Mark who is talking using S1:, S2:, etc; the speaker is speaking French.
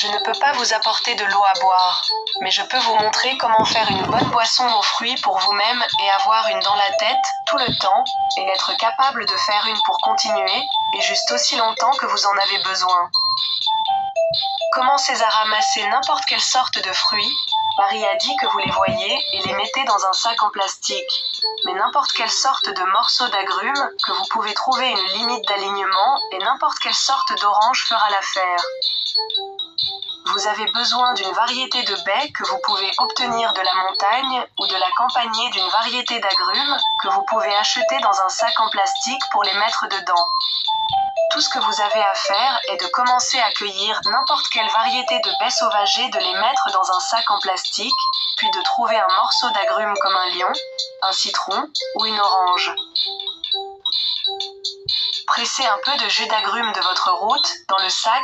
S1: Je ne peux pas vous apporter de l'eau à boire, mais je peux vous montrer comment faire une bonne boisson aux fruits pour vous-même et avoir une dans la tête tout le temps, et être capable de faire une pour continuer, et juste aussi longtemps que vous en avez besoin. Commencez à ramasser n'importe quelle sorte de fruits. Marie a dit que vous les voyez et les mettez dans un sac en plastique. Mais n'importe quelle sorte de morceau d'agrumes, que vous pouvez trouver une limite d'alignement, et n'importe quelle sorte d'orange fera l'affaire. Vous avez besoin d'une variété de baies que vous pouvez obtenir de la montagne ou de l'accompagner d'une variété d'agrumes que vous pouvez acheter dans un sac en plastique pour les mettre dedans. Tout ce que vous avez à faire est de commencer à cueillir n'importe quelle variété de baies sauvagées, de les mettre dans un sac en plastique, puis de trouver un morceau d'agrumes comme un lion, un citron ou une orange. Pressez un peu de jus d'agrumes de votre route dans le sac